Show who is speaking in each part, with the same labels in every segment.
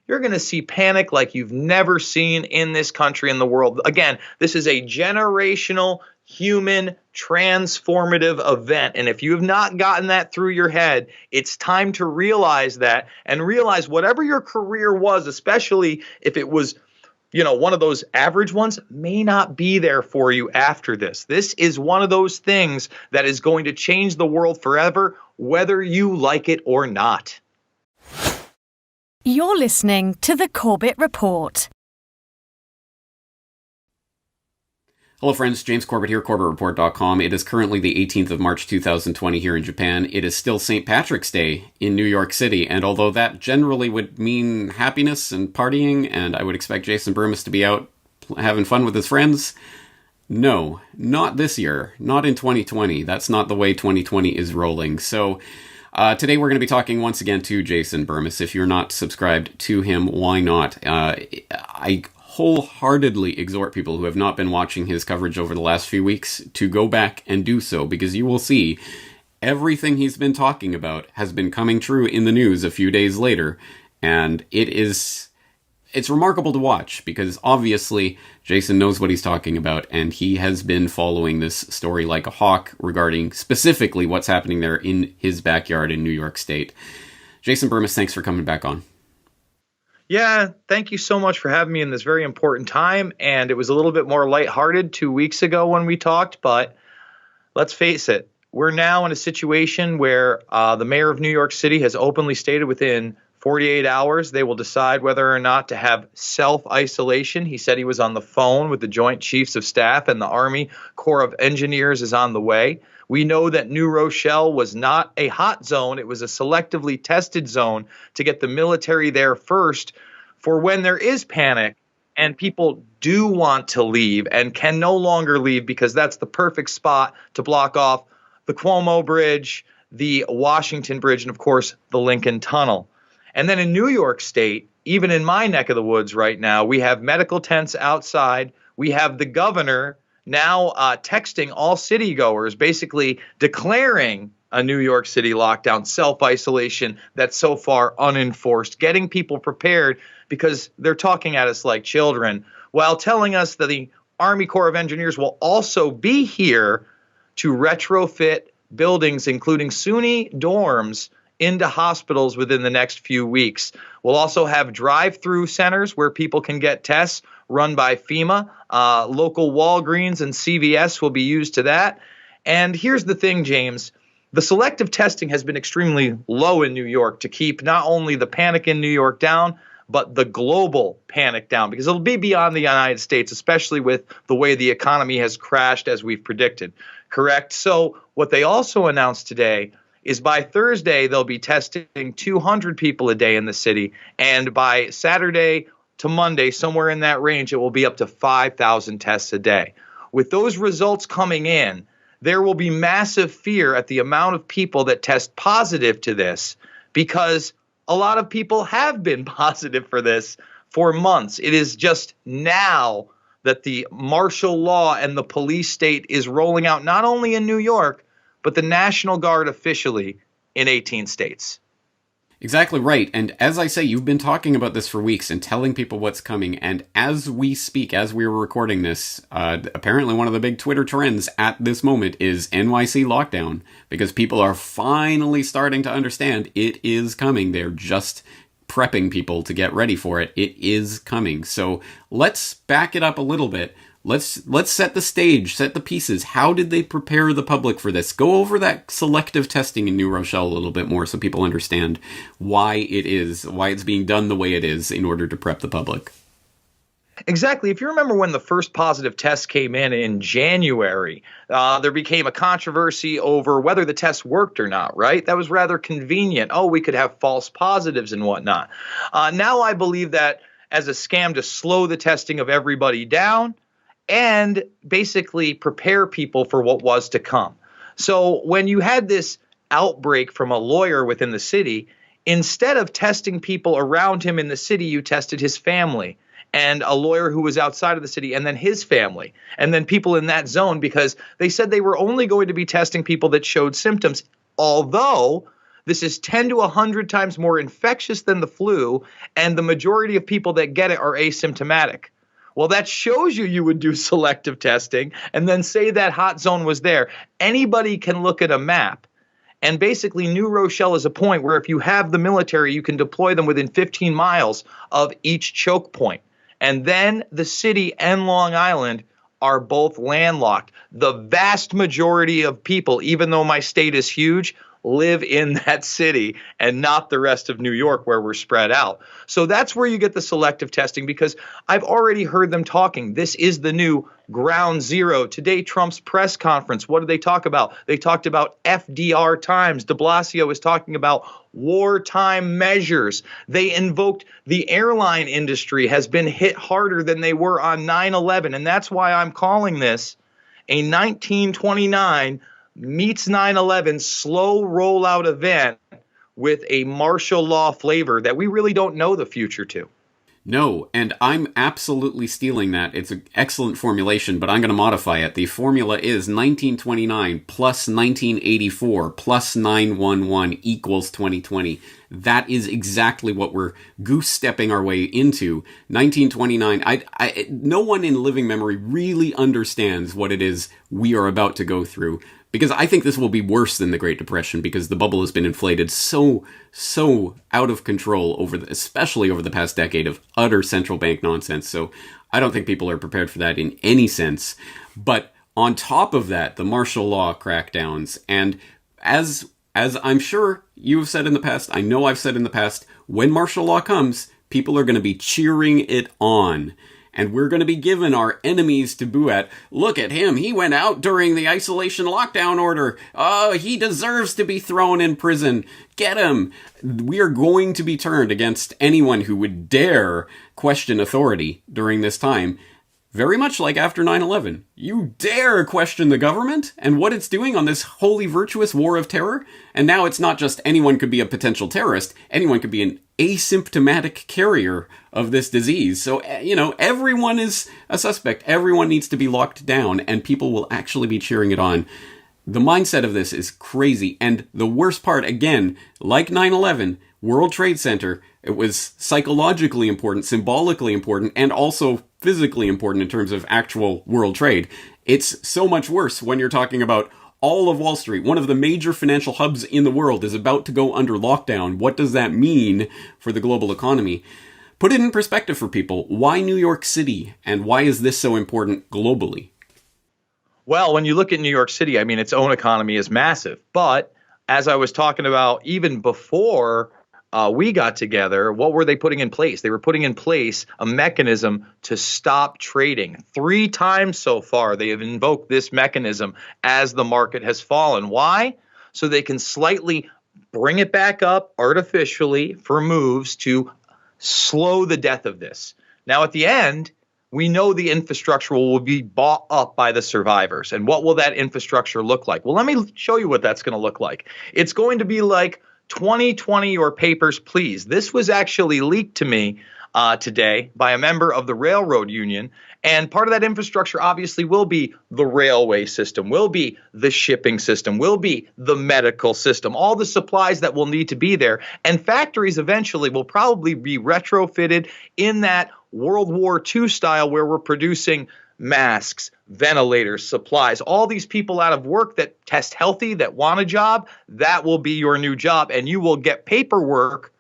Speaker 1: you're going to see panic like you've never seen in this country and the world. Again, this is a generational, human, transformative event. And if you have not gotten that through your head, it's time to realize that, and realize whatever your career was, especially if it was one of those average ones, may not be there for you after this. This is one of those things that is going to change the world forever, whether you like it or not.
Speaker 2: You're listening to The Corbett Report.
Speaker 3: Hello friends, James Corbett here, CorbettReport.com. It is currently the 18th of March 2020 here in Japan. It is still St. Patrick's Day in New York City, and although that generally would mean happiness and partying, and I would expect Jason Burmis to be out having fun with his friends, no, not this year, not in 2020. That's not the way 2020 is rolling. So today we're going to be talking once again to Jason Burmis. If you're not subscribed to him, why not? I wholeheartedly exhort people who have not been watching his coverage over the last few weeks to go back and do so, because you will see everything he's been talking about has been coming true in the news a few days later, and it's remarkable to watch, because obviously Jason knows what he's talking about, and he has been following this story like a hawk regarding specifically what's happening there in his backyard in New York State. Jason Burmis, thanks for coming back on.
Speaker 1: Yeah, thank you so much for having me in this very important time. And it was a little bit more lighthearted 2 weeks ago when we talked, but let's face it, we're now in a situation where the mayor of New York City has openly stated within 48 hours they will decide whether or not to have self-isolation. He said he was on the phone with the Joint Chiefs of Staff, and the Army Corps of Engineers is on the way. We know that New Rochelle was not a hot zone. It was a selectively tested zone to get the military there first for when there is panic and people do want to leave and can no longer leave, because that's the perfect spot to block off the Cuomo Bridge, the Washington Bridge, and of course, the Lincoln Tunnel. And then in New York State, even in my neck of the woods right now, we have medical tents outside. We have the governor now texting all city goers, basically declaring a New York City lockdown, self-isolation that's so far unenforced, getting people prepared because they're talking at us like children, while telling us that the Army Corps of Engineers will also be here to retrofit buildings, including SUNY dorms, into hospitals within the next few weeks. We'll also have drive-through centers where people can get tests run by FEMA. Local Walgreens and CVS will be used to that. And here's the thing, James. The selective testing has been extremely low in New York to keep not only the panic in New York down, but the global panic down, because it'll be beyond the United States, especially with the way the economy has crashed as we've predicted. Correct? So what they also announced today is by Thursday, they'll be testing 200 people a day in the city. And by Saturday to Monday, somewhere in that range, it will be up to 5,000 tests a day. With those results coming in, there will be massive fear at the amount of people that test positive to this, because a lot of people have been positive for this for months. It is just now that the martial law and the police state is rolling out, not only in New York, but the National Guard officially in 18 states.
Speaker 3: Exactly right. And as I say, you've been talking about this for weeks and telling people what's coming. And as we speak, as we were recording this, apparently one of the big Twitter trends at this moment is NYC lockdown, because people are finally starting to understand it is coming. They're just prepping people to get ready for it. It is coming. So let's back it up a little bit. Let's set the stage, set the pieces. How did they prepare the public for this? Go over that selective testing in New Rochelle a little bit more so people understand why it's being done the way it is in order to prep the public.
Speaker 1: Exactly. If you remember when the first positive test came in January, there became a controversy over whether the test worked or not, right? That was rather convenient. Oh, we could have false positives and whatnot. Now I believe that as a scam to slow the testing of everybody down and basically prepare people for what was to come. So when you had this outbreak from a lawyer within the city, instead of testing people around him in the city, you tested his family and a lawyer who was outside of the city, and then his family, and then people in that zone, because they said they were only going to be testing people that showed symptoms, although This is 10 to 100 times more infectious than the flu, and the majority of people that get it are asymptomatic. Well, that shows you would do selective testing and then say that hot zone was there. Anybody can look at a map. And basically, New Rochelle is a point where if you have the military, you can deploy them within 15 miles of each choke point. And then the city and Long Island are both landlocked. The vast majority of people, even though my state is huge, live in that city and not the rest of New York where we're spread out. So that's where you get the selective testing, because I've already heard them talking. This is the new ground zero. Today, Trump's press conference, what did they talk about? They talked about FDR times. De Blasio was talking about wartime measures. They invoked the airline industry has been hit harder than they were on 9/11. And that's why I'm calling this a 1929 meets 9/11 slow rollout event with a martial law flavor that we really don't know the future to.
Speaker 3: No, and I'm absolutely stealing that. It's an excellent formulation, but I'm going to modify it. The formula is 1929 plus 1984 plus 911 equals 2020. That is exactly what we're goose-stepping our way into. 1929, no one in living memory really understands what it is we are about to go through. Because I think this will be worse than the Great Depression, because the bubble has been inflated so out of control especially over the past decade of utter central bank nonsense. So I don't think people are prepared for that in any sense. But on top of that, the martial law crackdowns, and as I'm sure you've said in the past, I know I've said in the past, when martial law comes, people are going to be cheering it on. And we're going to be given our enemies to boo at. Look at him. He went out during the isolation lockdown order. Oh, he deserves to be thrown in prison. Get him. We are going to be turned against anyone who would dare question authority during this time. Very much like after 9/11. You dare question the government and what it's doing on this wholly virtuous war of terror? And now it's not just anyone could be a potential terrorist. Anyone could be an asymptomatic carrier of this disease. So, everyone is a suspect. Everyone needs to be locked down, and people will actually be cheering it on. The mindset of this is crazy. And the worst part, again, like 9/11, World Trade Center, it was psychologically important, symbolically important, and also physically important in terms of actual world trade. It's so much worse when you're talking about all of Wall Street. One of the major financial hubs in the world is about to go under lockdown. What does that mean for the global economy? Put it in perspective for people. Why New York City, and why is this so important globally?
Speaker 1: Well, when you look at New York City, I mean, its own economy is massive. But as I was talking about, even before we got together, what were they putting in place? They were putting in place a mechanism to stop trading. 3 times so far, they have invoked this mechanism as the market has fallen. Why? So they can slightly bring it back up artificially for moves to slow the death of this. Now, at the end, we know the infrastructure will be bought up by the survivors. And what will that infrastructure look like? Well, let me show you what that's going to look like. It's going to be like 2020 or papers, please. This was actually leaked to me today by a member of the railroad union. And part of that infrastructure obviously will be the railway system, will be the shipping system, will be the medical system, all the supplies that will need to be there. And factories eventually will probably be retrofitted in that World War II style where we're producing masks, ventilators, supplies, all these people out of work that test healthy, that want a job, that will be your new job. And you will get paperwork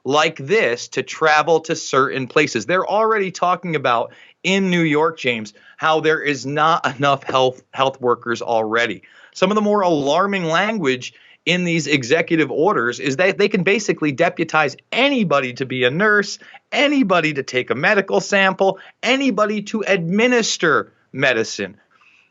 Speaker 1: like this to travel to certain places. They're already talking about in New York, James, how there is not enough health workers already. Some of the more alarming language in these executive orders is that they can basically deputize anybody to be a nurse, anybody to take a medical sample, anybody to administer medicine.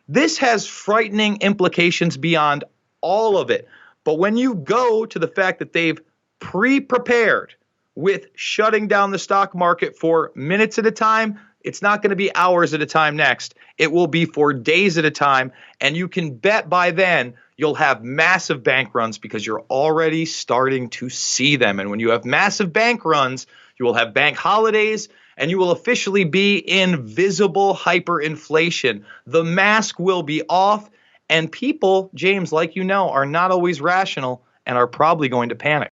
Speaker 1: This has frightening implications beyond all of it. But when you go to the fact that they've pre-prepared with shutting down the stock market for minutes at a time, it's not going to be hours at a time next. It will be for days at a time. And you can bet by then you'll have massive bank runs because you're already starting to see them. And when you have massive bank runs, you will have bank holidays and you will officially be in visible hyperinflation. The mask will be off and people, James, like you know, are not always rational. and are probably going to panic.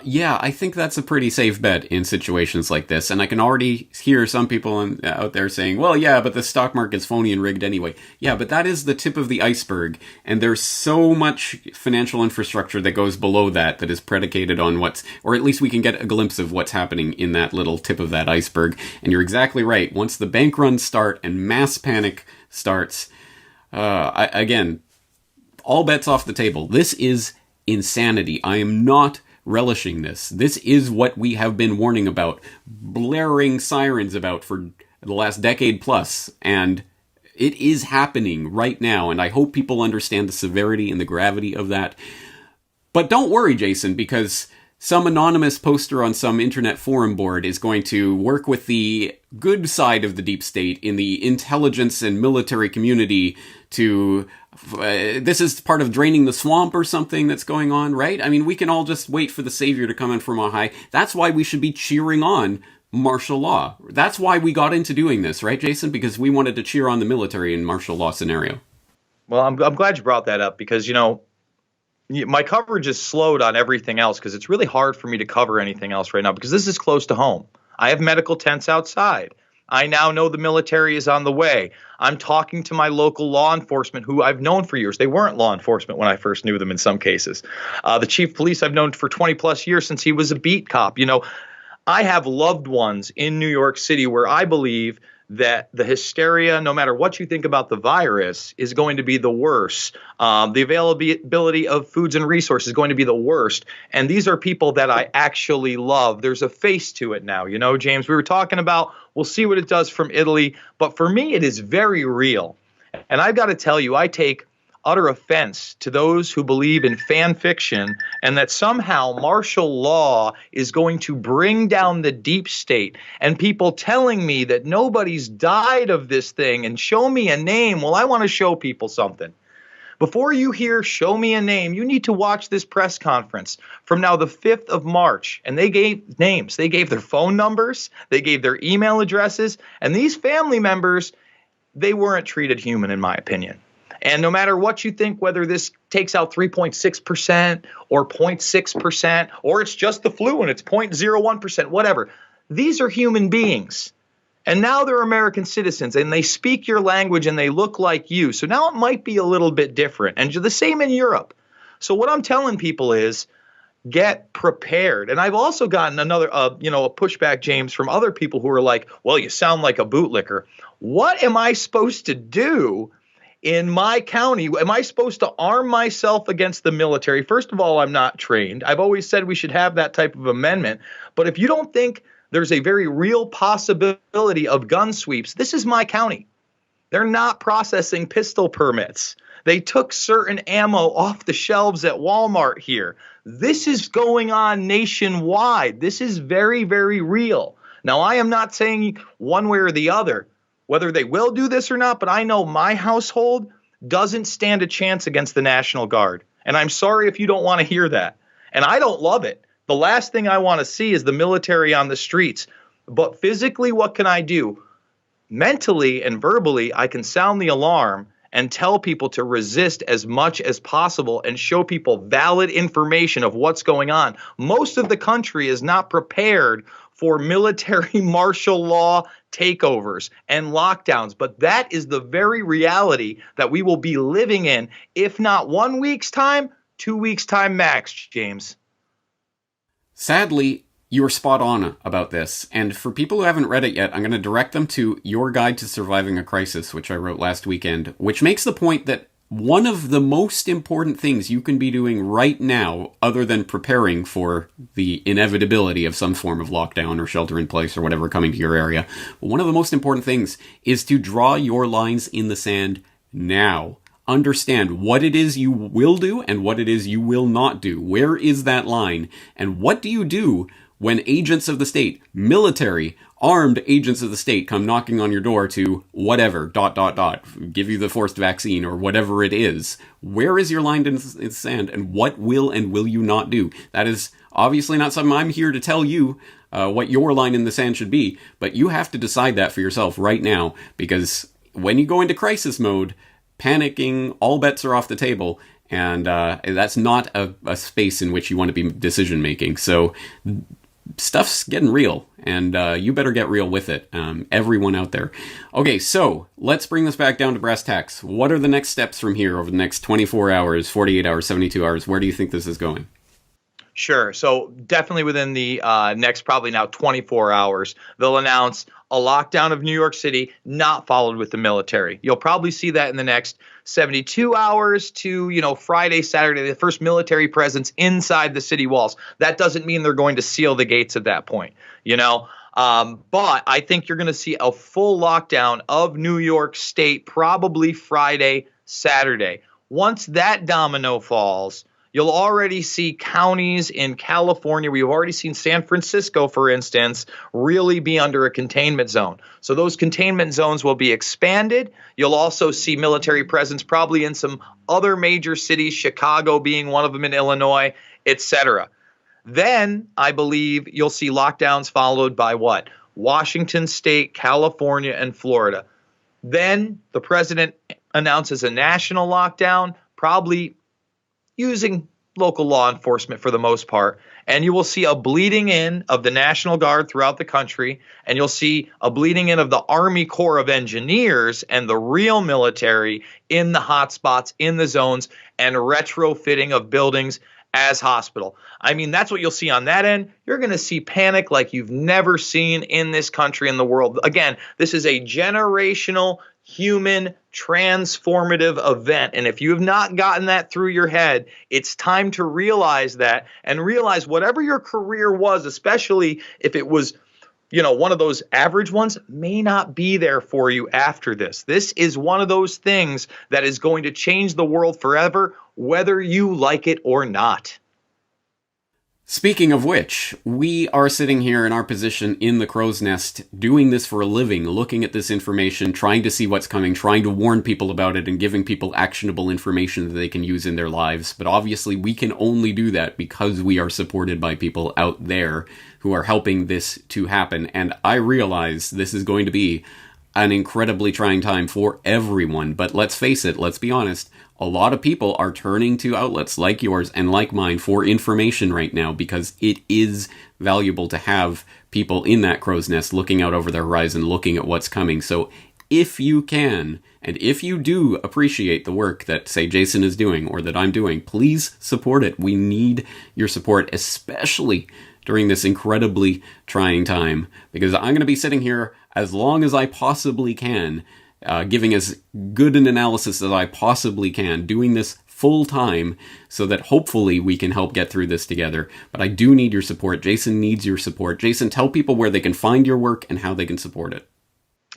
Speaker 3: Yeah, I think that's a pretty safe bet in situations like this. And I can already hear some people out there saying, well, yeah, but the stock market's phony and rigged anyway. Yeah, but that is the tip of the iceberg. And there's so much financial infrastructure that goes below that is predicated on or at least we can get a glimpse of what's happening in that little tip of that iceberg. And you're exactly right. Once the bank runs start and mass panic starts, again, all bets off the table. This is insanity. I am not relishing this. This is what we have been warning about, blaring sirens about for the last decade plus, and it is happening right now, and I hope people understand the severity and the gravity of that. But don't worry, Jason, because some anonymous poster on some internet forum board is going to work with the good side of the deep state in the intelligence and military community to this is part of draining the swamp or something that's going on, right? I mean, we can all just wait for the savior to come in from on high. That's why we should be cheering on martial law. That's why we got into doing this, right, Jason? Because we wanted to cheer on the military in martial law scenario.
Speaker 1: Well, I'm glad you brought that up because, my coverage is slowed on everything else because it's really hard for me to cover anything else right now because this is close to home. I have medical tents outside. I now know the military is on the way. I'm talking to my local law enforcement who I've known for years. They weren't law enforcement when I first knew them in some cases. The chief of police I've known for 20 plus years since he was a beat cop. I have loved ones in New York City where I believe that the hysteria, no matter what you think about the virus, is going to be the worst. The availability of foods and resources is going to be the worst. And these are people that I actually love. There's a face to it now. James, we were talking about, we'll see what it does from Italy. But for me, it is very real. And I've got to tell you, I take utter offense to those who believe in fan fiction and that somehow martial law is going to bring down the deep state and people telling me that nobody's died of this thing and show me a name. Well, I want to show people something. Before you hear show me a name, you need to watch this press conference from now the 5th of March. And they gave names. They gave their phone numbers. They gave their email addresses. And these family members, they weren't treated human, in my opinion. And no matter what you think, whether this takes out 3.6% or 0.6%, or it's just the flu and it's 0.01%, whatever, these are human beings. And now they're American citizens and they speak your language and they look like you. So now it might be a little bit different. And the same in Europe. So what I'm telling people is get prepared. And I've also gotten another, a pushback, James, from other people who are like, well, you sound like a bootlicker. What am I supposed to do in my county? Am I supposed to arm myself against the military? First of all, I'm not trained. I've always said we should have that type of amendment. But if you don't think there's a very real possibility of gun sweeps, this is my county. They're not processing pistol permits. They took certain ammo off the shelves at Walmart here. This is going on nationwide. This is very, very real. Now, I am not saying one way or the other whether they will do this or not, but I know my household doesn't stand a chance against the National Guard. And I'm sorry if you don't want to hear that. And I don't love it. The last thing I want to see is the military on the streets. But physically, what can I do? Mentally and verbally, I can sound the alarm and tell people to resist as much as possible and show people valid information of what's going on. Most of the country is not prepared for military martial law takeovers and lockdowns. But that is the very reality that we will be living in, if not 1 week's time, 2 weeks' time max, James.
Speaker 3: Sadly, you were spot on about this. And for people who haven't read it yet, I'm going to direct them to Your Guide to Surviving a Crisis, which I wrote last weekend, which makes the point that one of the most important things you can be doing right now, other than preparing for the inevitability of some form of lockdown or shelter in place or whatever coming to your area, one of the most important things is to draw your lines in the sand now. Understand what it is you will do and what it is you will not do. Where is that line? And what do you do when agents of the state, military, armed agents of the state come knocking on your door to whatever, ... give you the forced vaccine or whatever it is? Where is your line in the sand and what will and will you not do? That is obviously not something I'm here to tell you what your line in the sand should be, but you have to decide that for yourself right now, because when you go into crisis mode, panicking, all bets are off the table. And that's not a space in which you want to be decision making. So stuff's getting real, and you better get real with it, everyone out there. Okay, so let's bring this back down to brass tacks. What are the next steps from here over the next 24 hours, 48 hours, 72 hours? Where do you think this is going?
Speaker 1: Sure. So definitely within the next probably now 24 hours, they'll announce a lockdown of New York City, not followed with the military. You'll probably see that in the next 72 hours to, Friday, Saturday, the first military presence inside the city walls. That doesn't mean they're going to seal the gates at that point, but I think you're going to see a full lockdown of New York State probably Friday, Saturday. Once that domino falls, you'll already see counties in California. We've already seen San Francisco, for instance, really be under a containment zone. So those containment zones will be expanded. You'll also see military presence probably in some other major cities, Chicago being one of them, in Illinois, etc. Then I believe you'll see lockdowns followed by what? Washington State, California, and Florida. Then the president announces a national lockdown, probably using local law enforcement for the most part. And you will see a bleeding in of the National Guard throughout the country. And you'll see a bleeding in of the Army Corps of Engineers and the real military in the hotspots, in the zones, and retrofitting of buildings as hospital. I mean, that's what you'll see on that end. You're going to see panic like you've never seen in this country, in the world. Again, this is a generational, human, transformative event. And if you have not gotten that through your head, it's time to realize that, and realize whatever your career was, especially if it was, one of those average ones, may not be there for you after this. This is one of those things that is going to change the world forever, whether you like it or not.
Speaker 3: Speaking of which, we are sitting here in our position in the crow's nest, doing this for a living, looking at this information, trying to see what's coming, trying to warn people about it, and giving people actionable information that they can use in their lives. But obviously, we can only do that because we are supported by people out there who are helping this to happen. And I realize this is going to be an incredibly trying time for everyone. But let's face it, let's be honest, a lot of people are turning to outlets like yours and like mine for information right now, because it is valuable to have people in that crow's nest looking out over the horizon, looking at what's coming. So if you can, and if you do appreciate the work that, say, Jason is doing or that I'm doing, please support it. We need your support, especially during this incredibly trying time, because I'm going to be sitting here as long as I possibly can, giving as good an analysis as I possibly can, doing this full time so that hopefully we can help get through this together. But I do need your support. Jason needs your support. Jason, tell people where they can find your work and how they can support it.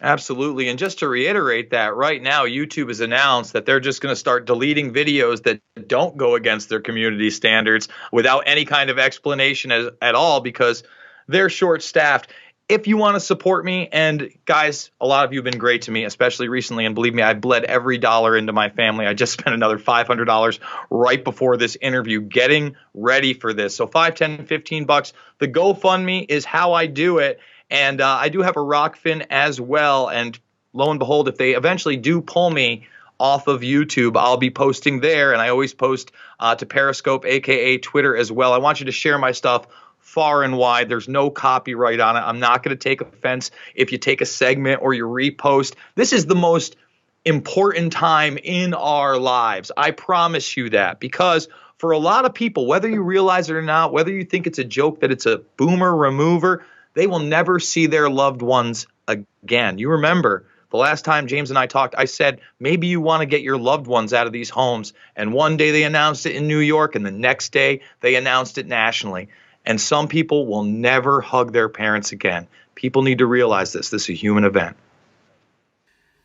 Speaker 1: Absolutely. And just to reiterate that, right now, YouTube has announced that they're just going to start deleting videos that don't go against their community standards without any kind of explanation at all, because they're short-staffed. If you want to support me, and guys, a lot of you have been great to me, especially recently, and believe me, I bled every dollar into my family. I just spent another $500 right before this interview getting ready for this. So $5, $10, $15. The GoFundMe is how I do it. And I do have a Rockfin as well. And lo and behold, if they eventually do pull me off of YouTube, I'll be posting there. And I always post to Periscope, aka Twitter, as well. I want you to share my stuff far and wide. There's no copyright on it. I'm not going to take offense if you take a segment or you repost. This is the most important time in our lives. I promise you that, because for a lot of people, whether you realize it or not, whether you think it's a joke that it's a boomer remover, they will never see their loved ones again. You remember the last time James and I talked, I said, maybe you want to get your loved ones out of these homes. And one day they announced it in New York, and the next day they announced it nationally. And some people will never hug their parents again. People need to realize this. This is a human event.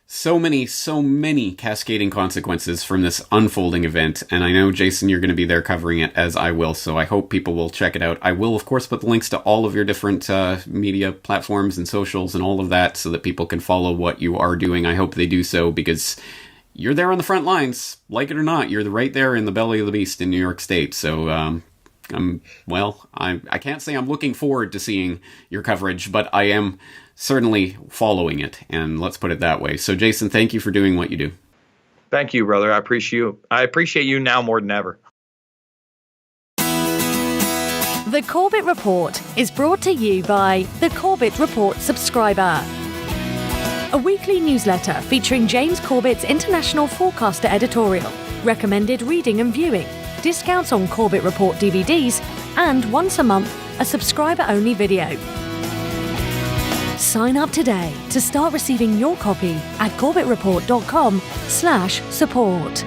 Speaker 3: So many cascading consequences from this unfolding event. And I know, Jason, you're going to be there covering it, as I will. So I hope people will check it out. I will, of course, put the links to all of your different media platforms and socials and all of that so that people can follow what you are doing. I hope they do so, because you're there on the front lines. Like it or not, you're right there in the belly of the beast in New York State. So, I can't say I'm looking forward to seeing your coverage, but I am certainly following it, and let's put it that way. So, Jason, thank you for doing what you do.
Speaker 1: Thank you, brother. I appreciate you now more than ever.
Speaker 2: The Corbett Report is brought to you by the Corbett Report subscriber, a weekly newsletter featuring James Corbett's International Forecaster editorial, recommended reading and viewing, discounts on Corbett Report DVDs, and once a month, a subscriber-only video. Sign up today to start receiving your copy at corbettreport.com/support.